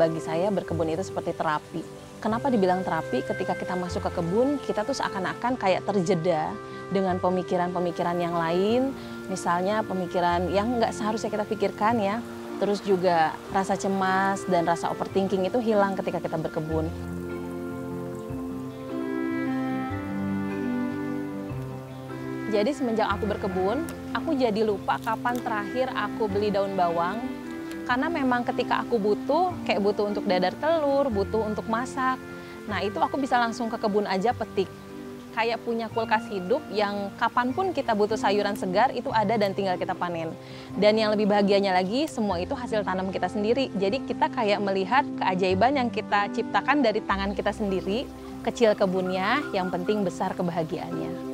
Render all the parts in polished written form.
Bagi saya berkebun itu seperti terapi. Kenapa dibilang terapi? Ketika kita masuk ke kebun, kita tuh seakan-akan kayak terjeda dengan pemikiran-pemikiran yang lain. Misalnya pemikiran yang nggak seharusnya kita pikirkan ya. Terus juga rasa cemas dan rasa overthinking itu hilang ketika kita berkebun. Jadi semenjak aku berkebun, aku jadi lupa kapan terakhir aku beli daun bawang. Karena memang ketika aku butuh, kayak butuh untuk dadar telur, butuh untuk masak. Nah itu aku bisa langsung ke kebun aja petik. Kayak punya kulkas hidup yang kapanpun kita butuh sayuran segar itu ada dan tinggal kita panen. Dan yang lebih bahagianya lagi, semua itu hasil tanam kita sendiri. Jadi kita kayak melihat keajaiban yang kita ciptakan dari tangan kita sendiri. Kecil kebunnya, yang penting besar kebahagiaannya.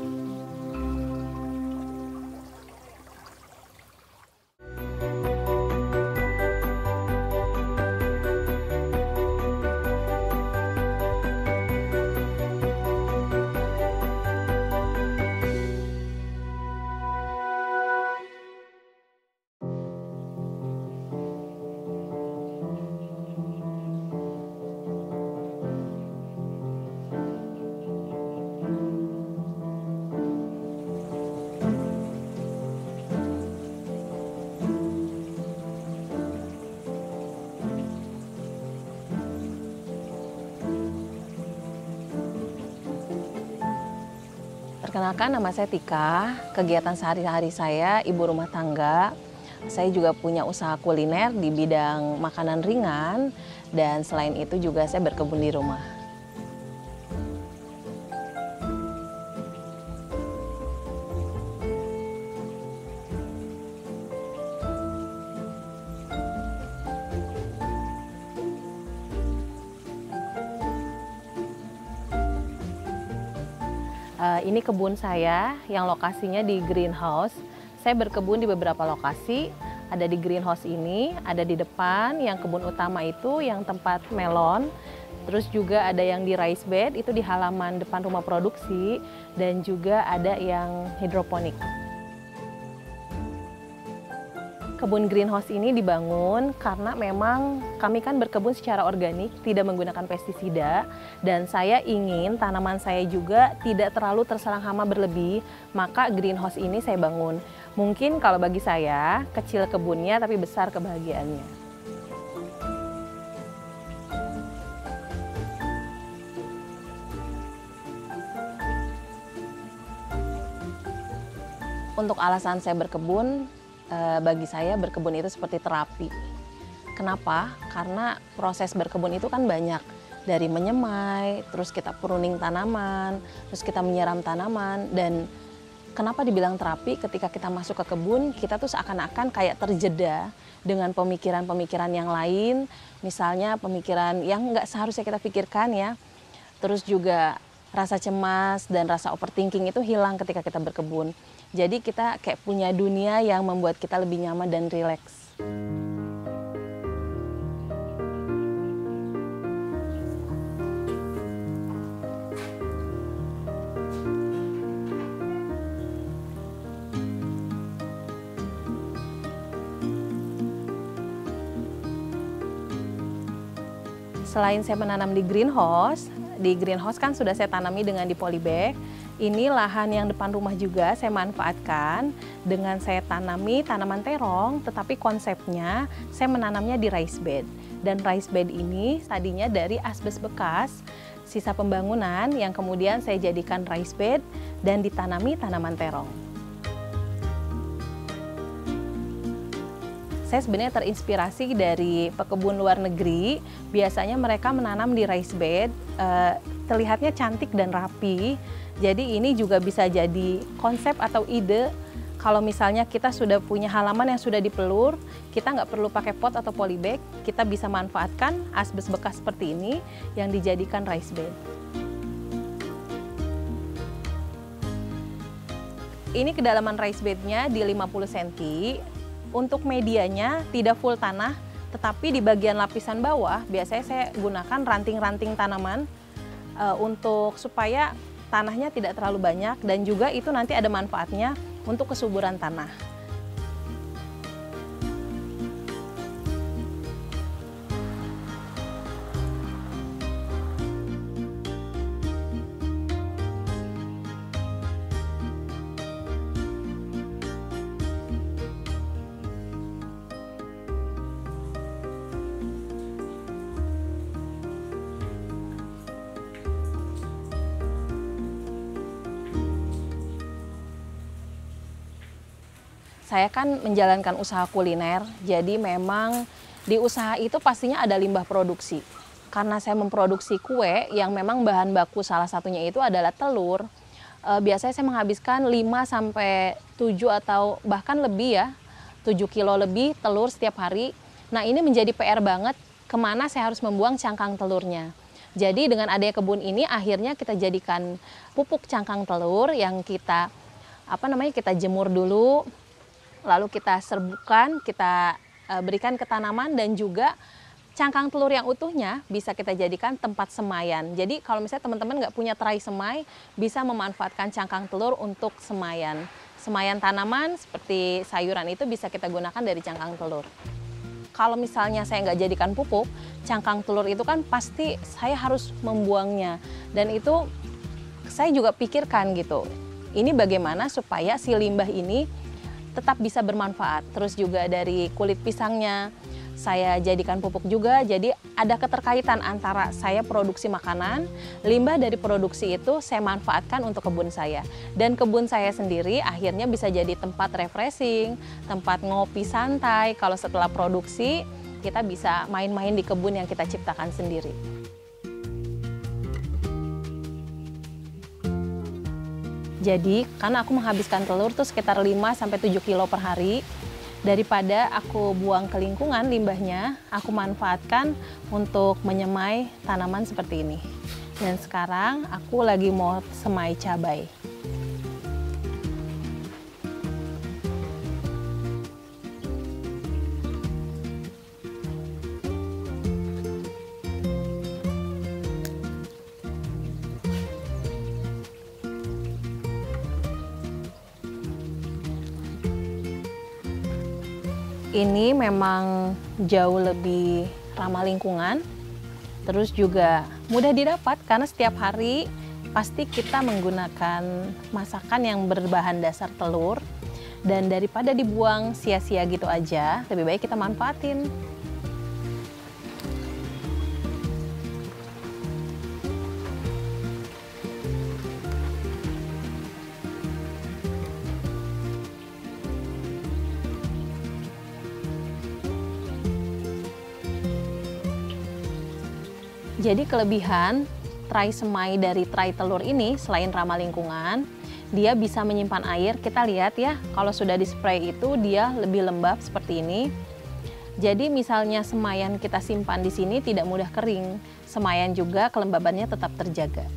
Perkenalkan, nama saya Tika. Kegiatan sehari-hari saya ibu rumah tangga. Saya juga punya usaha kuliner di bidang makanan ringan dan selain itu juga saya berkebun di rumah. Ini kebun saya yang lokasinya di greenhouse. Saya berkebun di beberapa lokasi, ada di greenhouse ini, ada di depan, yang kebun utama itu yang tempat melon. Terus juga ada yang di rice bed, itu di halaman depan rumah produksi, dan juga ada yang hidroponik. Kebun greenhouse ini dibangun karena memang kami kan berkebun secara organik, tidak menggunakan pestisida, dan saya ingin tanaman saya juga tidak terlalu terserang hama berlebih, maka greenhouse ini saya bangun. Mungkin kalau bagi saya, kecil kebunnya tapi besar kebahagiaannya. Untuk alasan saya berkebun, bagi saya berkebun itu seperti terapi. Kenapa? Karena proses berkebun itu kan banyak. Dari menyemai, terus kita pruning tanaman, terus kita menyiram tanaman. Dan kenapa dibilang terapi? Ketika kita masuk ke kebun, kita tuh seakan-akan kayak terjeda dengan pemikiran-pemikiran yang lain. Misalnya pemikiran yang nggak seharusnya kita pikirkan ya. Terus juga rasa cemas dan rasa overthinking itu hilang ketika kita berkebun. Jadi kita kayak punya dunia yang membuat kita lebih nyaman dan rileks. Selain saya menanam di greenhouse kan sudah saya tanami dengan di polybag. Ini lahan yang depan rumah juga saya manfaatkan dengan saya tanami tanaman terong, tetapi konsepnya saya menanamnya di rice bed. Dan rice bed ini tadinya dari asbes bekas, sisa pembangunan yang kemudian saya jadikan rice bed dan ditanami tanaman terong. Saya sebenarnya terinspirasi dari pekebun luar negeri, biasanya mereka menanam di rice bed, terlihatnya cantik dan rapi. Jadi ini juga bisa jadi konsep atau ide kalau misalnya kita sudah punya halaman yang sudah dipelur, kita nggak perlu pakai pot atau polybag, kita bisa manfaatkan asbes bekas seperti ini yang dijadikan rice bed. Ini kedalaman rice bednya di 50 cm. Untuk medianya tidak full tanah, tetapi di bagian lapisan bawah biasanya saya gunakan ranting-ranting tanaman untuk supaya tanahnya tidak terlalu banyak dan juga itu nanti ada manfaatnya untuk kesuburan tanah. Saya kan menjalankan usaha kuliner, jadi memang di usaha itu pastinya ada limbah produksi. Karena saya memproduksi kue yang memang bahan baku salah satunya itu adalah telur, biasanya saya menghabiskan 5 sampai 7 atau bahkan lebih ya, 7 kilo lebih telur setiap hari. Nah ini menjadi PR banget kemana saya harus membuang cangkang telurnya. Jadi dengan adanya kebun ini akhirnya kita jadikan pupuk cangkang telur yang kita kita jemur dulu, lalu kita serbukan, kita berikan ke tanaman dan juga cangkang telur yang utuhnya bisa kita jadikan tempat semaian. Jadi kalau misalnya teman-teman nggak punya terai semai, bisa memanfaatkan cangkang telur untuk semaian. Semaian tanaman seperti sayuran itu bisa kita gunakan dari cangkang telur. Kalau misalnya saya nggak jadikan pupuk, cangkang telur itu kan pasti saya harus membuangnya. Dan itu saya juga pikirkan gitu, ini bagaimana supaya si limbah ini tetap bisa bermanfaat. Terus juga dari kulit pisangnya, saya jadikan pupuk juga, jadi ada keterkaitan antara saya produksi makanan, limbah dari produksi itu saya manfaatkan untuk kebun saya. Dan kebun saya sendiri akhirnya bisa jadi tempat refreshing, tempat ngopi santai. Kalau setelah produksi, kita bisa main-main di kebun yang kita ciptakan sendiri. Jadi, karena aku menghabiskan telur tuh sekitar 5-7 kilo per hari, daripada aku buang ke lingkungan limbahnya, aku manfaatkan untuk menyemai tanaman seperti ini. Dan sekarang aku lagi mau semai cabai. Ini memang jauh lebih ramah lingkungan, terus juga mudah didapat karena setiap hari pasti kita menggunakan masakan yang berbahan dasar telur, dan daripada dibuang sia-sia gitu aja, lebih baik kita manfaatin. Jadi kelebihan terai semai dari terai telur ini selain ramah lingkungan, dia bisa menyimpan air. Kita lihat ya, kalau sudah di-spray itu dia lebih lembab seperti ini. Jadi misalnya semaian kita simpan di sini tidak mudah kering. Semaian juga kelembabannya tetap terjaga.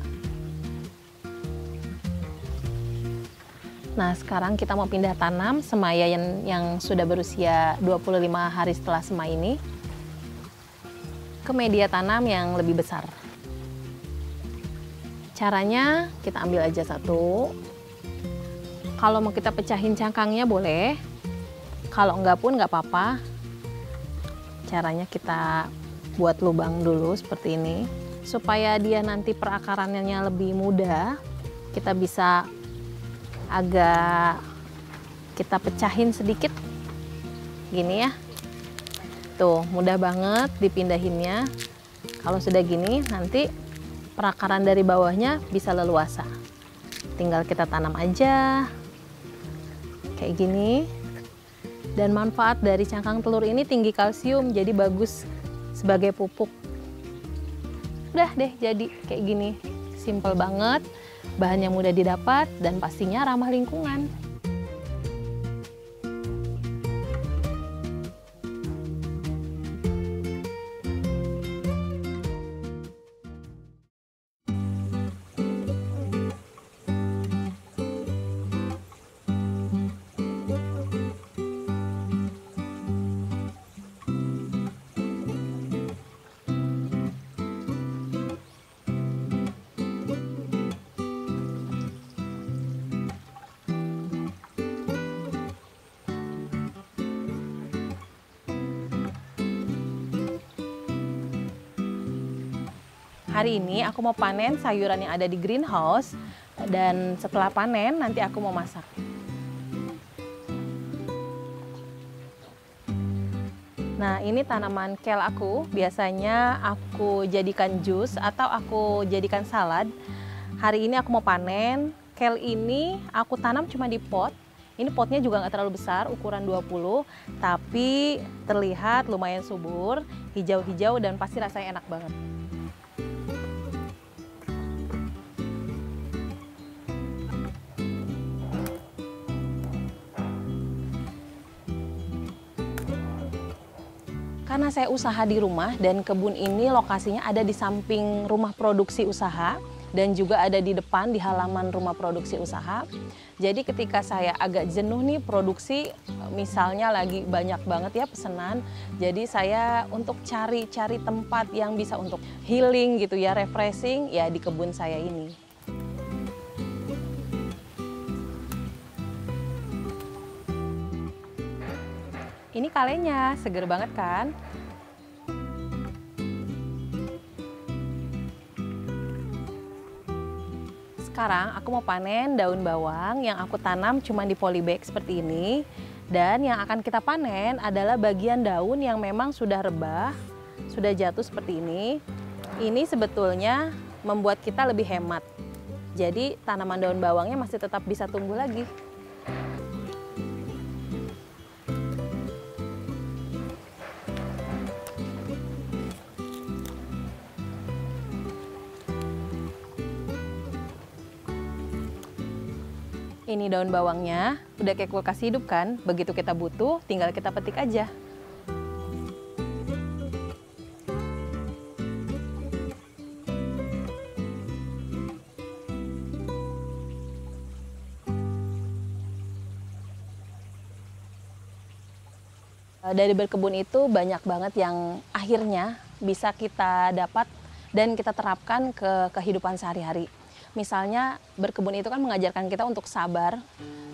Nah, sekarang kita mau pindah tanam semaian yang sudah berusia 25 hari setelah semai ini ke media tanam yang lebih besar. Caranya kita ambil aja satu. Kalau mau kita pecahin cangkangnya boleh. Kalau enggak pun enggak apa-apa. Caranya kita buat lubang dulu seperti ini. Supaya dia nanti perakarannya lebih mudah, kita bisa agak kita pecahin sedikit. Gini ya. Tuh, mudah banget dipindahinnya. Kalau sudah gini, nanti perakaran dari bawahnya bisa leluasa. Tinggal kita tanam aja. Kayak gini. Dan manfaat dari cangkang telur ini tinggi kalsium, jadi bagus sebagai pupuk. Udah deh jadi kayak gini. Simple banget, bahannya mudah didapat, dan pastinya ramah lingkungan. Hari ini aku mau panen sayuran yang ada di greenhouse, dan setelah panen nanti aku mau masak. Nah, ini tanaman kale aku, biasanya aku jadikan jus atau aku jadikan salad. Hari ini aku mau panen. Kale ini aku tanam cuma di pot. Ini potnya juga nggak terlalu besar, ukuran 20, tapi terlihat lumayan subur, hijau-hijau dan pasti rasanya enak banget. Karena saya usaha di rumah dan kebun ini lokasinya ada di samping rumah produksi usaha dan juga ada di depan di halaman rumah produksi usaha. Jadi ketika saya agak jenuh nih produksi, misalnya lagi banyak banget ya pesanan, jadi saya untuk cari tempat yang bisa untuk healing gitu ya, refreshing ya di kebun saya ini. Ini kalenya, seger banget kan? Sekarang aku mau panen daun bawang yang aku tanam cuma di polybag seperti ini. Dan yang akan kita panen adalah bagian daun yang memang sudah rebah, sudah jatuh seperti ini. Ini sebetulnya membuat kita lebih hemat. Jadi tanaman daun bawangnya masih tetap bisa tumbuh lagi. Ini daun bawangnya, udah kayak kulkas hidup kan? Begitu kita butuh, tinggal kita petik aja. Dari berkebun itu banyak banget yang akhirnya bisa kita dapat dan kita terapkan ke kehidupan sehari-hari. Misalnya berkebun itu kan mengajarkan kita untuk sabar,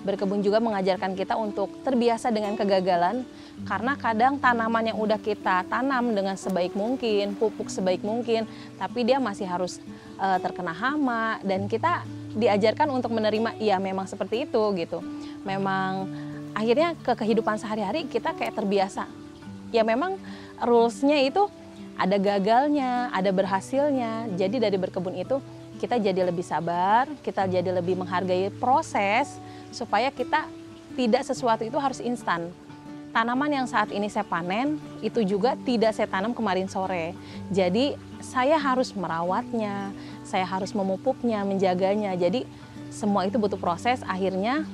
berkebun juga mengajarkan kita untuk terbiasa dengan kegagalan, karena kadang tanaman yang udah kita tanam dengan sebaik mungkin, pupuk sebaik mungkin, tapi dia masih harus terkena hama, dan kita diajarkan untuk menerima, ya memang seperti itu gitu. Memang akhirnya ke kehidupan sehari-hari kita kayak terbiasa. Ya memang rules-nya itu ada gagalnya, ada berhasilnya, jadi dari berkebun itu kita jadi lebih sabar, kita jadi lebih menghargai proses, supaya kita tidak sesuatu itu harus instan. Tanaman yang saat ini saya panen, itu juga tidak saya tanam kemarin sore. Jadi saya harus merawatnya, saya harus memupuknya, menjaganya. Jadi semua itu butuh proses, akhirnya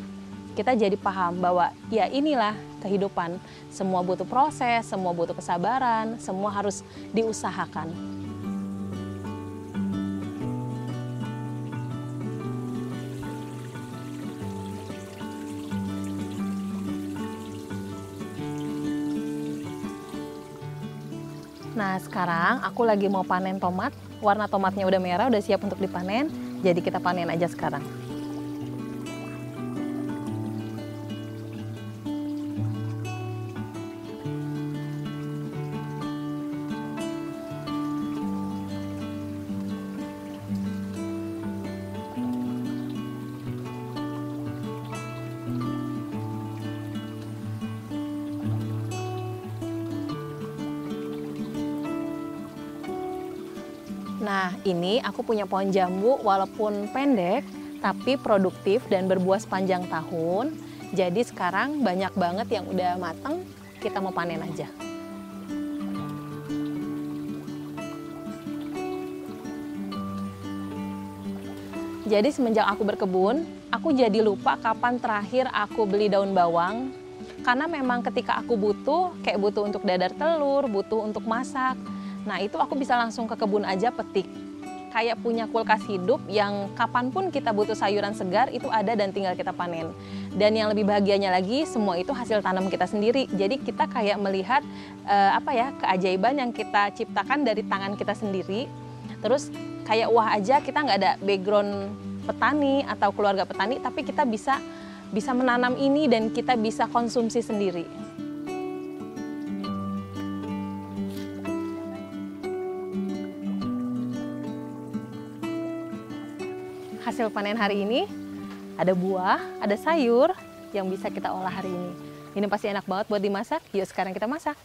kita jadi paham bahwa ya inilah kehidupan. Semua butuh proses, semua butuh kesabaran, semua harus diusahakan. Nah sekarang aku lagi mau panen tomat, warna tomatnya udah merah, udah siap untuk dipanen, jadi kita panen aja sekarang. Nah, ini aku punya pohon jambu walaupun pendek, tapi produktif dan berbuah sepanjang tahun. Jadi sekarang banyak banget yang udah mateng, kita mau panen aja. Jadi semenjak aku berkebun, aku jadi lupa kapan terakhir aku beli daun bawang. Karena memang ketika aku butuh, kayak butuh untuk dadar telur, butuh untuk masak. Nah itu aku bisa langsung ke kebun aja petik. Kayak punya kulkas hidup yang kapanpun kita butuh sayuran segar itu ada dan tinggal kita panen. Dan yang lebih bahagianya lagi semua itu hasil tanam kita sendiri. Jadi kita kayak melihat keajaiban yang kita ciptakan dari tangan kita sendiri. Terus kayak wah aja kita nggak ada background petani atau keluarga petani, tapi kita bisa menanam ini dan kita bisa konsumsi sendiri. Hasil panen hari ini ada buah, ada sayur yang bisa kita olah hari ini. Ini pasti enak banget buat dimasak. Yuk sekarang kita masak.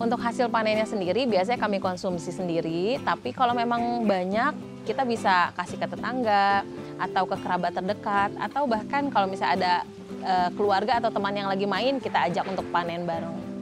Untuk hasil panennya sendiri biasanya kami konsumsi sendiri, tapi kalau memang banyak kita bisa kasih ke tetangga atau ke kerabat terdekat, atau bahkan kalau misalnya ada keluarga atau teman yang lagi main, kita ajak untuk panen bareng.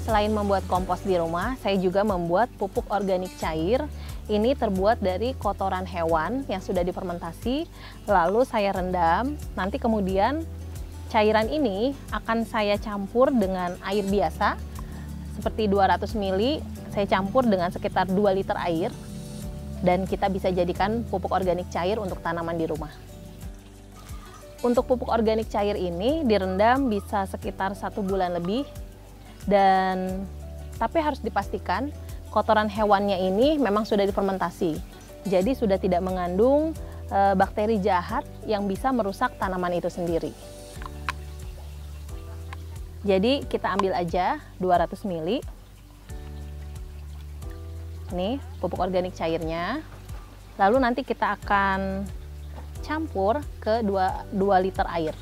Selain membuat kompos di rumah, saya juga membuat pupuk organik cair. Ini terbuat dari kotoran hewan yang sudah difermentasi, lalu saya rendam. Nanti kemudian cairan ini akan saya campur dengan air biasa, seperti 200 ml, saya campur dengan sekitar 2 liter air, dan kita bisa jadikan pupuk organik cair untuk tanaman di rumah. Untuk pupuk organik cair ini direndam bisa sekitar 1 bulan lebih, dan tapi harus dipastikan kotoran hewannya ini memang sudah difermentasi, jadi sudah tidak mengandung bakteri jahat yang bisa merusak tanaman itu sendiri. Jadi kita ambil aja 200 ml. Nih pupuk organik cairnya, lalu nanti kita akan campur ke 2 liter air.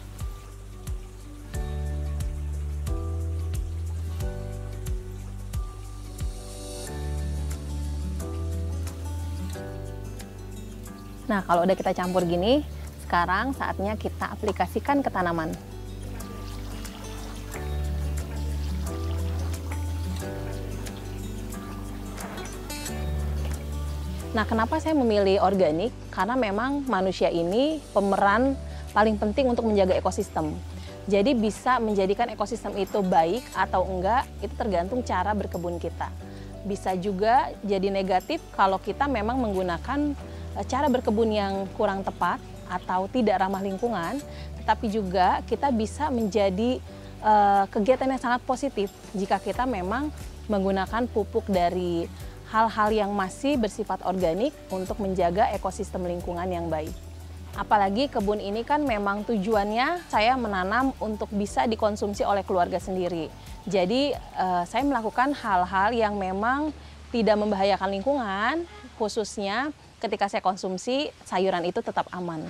Nah, kalau udah kita campur gini, sekarang saatnya kita aplikasikan ke tanaman. Nah, kenapa saya memilih organik? Karena memang manusia ini pemeran paling penting untuk menjaga ekosistem. Jadi bisa menjadikan ekosistem itu baik atau enggak, itu tergantung cara berkebun kita. Bisa juga jadi negatif kalau kita memang menggunakan cara berkebun yang kurang tepat atau tidak ramah lingkungan, tetapi juga kita bisa menjadi kegiatan yang sangat positif jika kita memang menggunakan pupuk dari hal-hal yang masih bersifat organik untuk menjaga ekosistem lingkungan yang baik. Apalagi kebun ini kan memang tujuannya saya menanam untuk bisa dikonsumsi oleh keluarga sendiri. Jadi saya melakukan hal-hal yang memang tidak membahayakan lingkungan, khususnya ketika saya konsumsi sayuran itu tetap aman.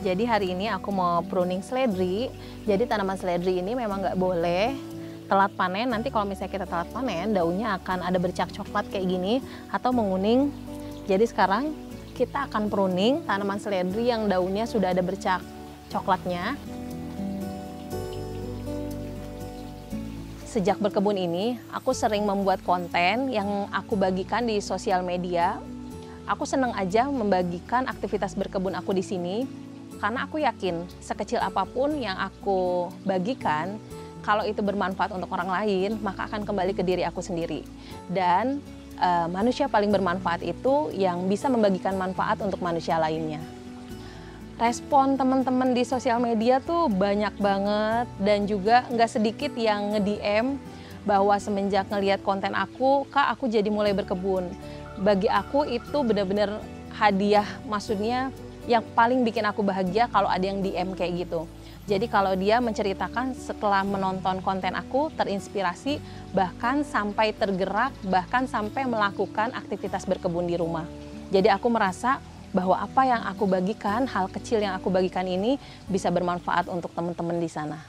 Jadi hari ini aku mau pruning seledri. Jadi tanaman seledri ini memang nggak boleh telat panen. Nanti kalau misalnya kita telat panen, daunnya akan ada bercak coklat kayak gini atau menguning. Jadi sekarang kita akan pruning tanaman seledri yang daunnya sudah ada bercak coklatnya. Sejak berkebun ini, aku sering membuat konten yang aku bagikan di sosial media. Aku senang aja membagikan aktivitas berkebun aku di sini. Karena aku yakin sekecil apapun yang aku bagikan, kalau itu bermanfaat untuk orang lain, maka akan kembali ke diri aku sendiri. Dan manusia paling bermanfaat itu yang bisa membagikan manfaat untuk manusia lainnya. Respon teman-teman di sosial media tuh banyak banget, dan juga nggak sedikit yang nge-DM bahwa semenjak ngelihat konten aku, Kak, aku jadi mulai berkebun. Bagi aku itu benar-benar hadiah, maksudnya yang paling bikin aku bahagia kalau ada yang DM kayak gitu. Jadi kalau dia menceritakan setelah menonton konten aku terinspirasi, bahkan sampai tergerak, bahkan sampai melakukan aktivitas berkebun di rumah. Jadi aku merasa bahwa apa yang aku bagikan, hal kecil yang aku bagikan ini bisa bermanfaat untuk teman-teman di sana.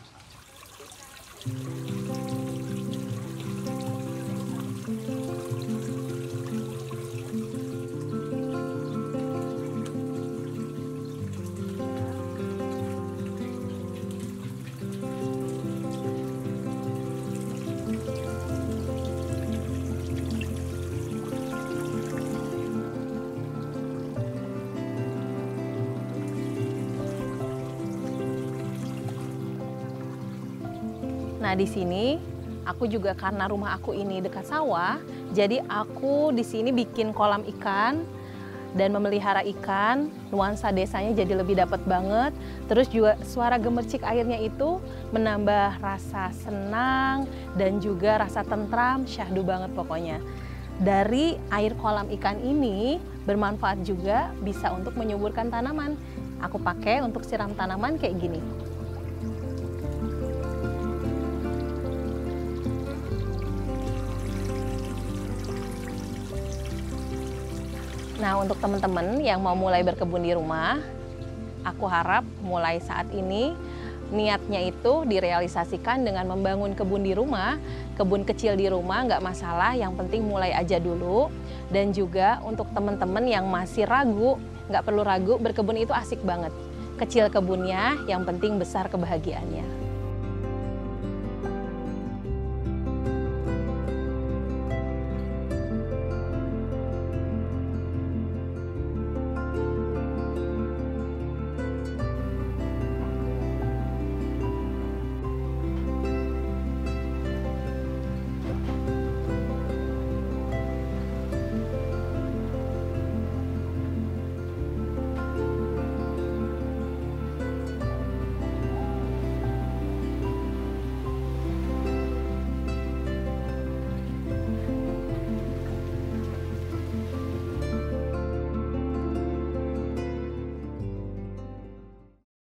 Nah, di sini aku juga karena rumah aku ini dekat sawah, jadi aku di sini bikin kolam ikan dan memelihara ikan. Nuansa desanya jadi lebih dapat banget. Terus juga suara gemercik airnya itu menambah rasa senang dan juga rasa tentram, syahdu banget pokoknya. Dari air kolam ikan ini bermanfaat juga, bisa untuk menyuburkan tanaman. Aku pakai untuk siram tanaman kayak gini. Nah, untuk teman-teman yang mau mulai berkebun di rumah, aku harap mulai saat ini niatnya itu direalisasikan dengan membangun kebun di rumah. Kebun kecil di rumah nggak masalah, yang penting mulai aja dulu. Dan juga untuk teman-teman yang masih ragu, nggak perlu ragu, berkebun itu asik banget. Kecil kebunnya, yang penting besar kebahagiaannya.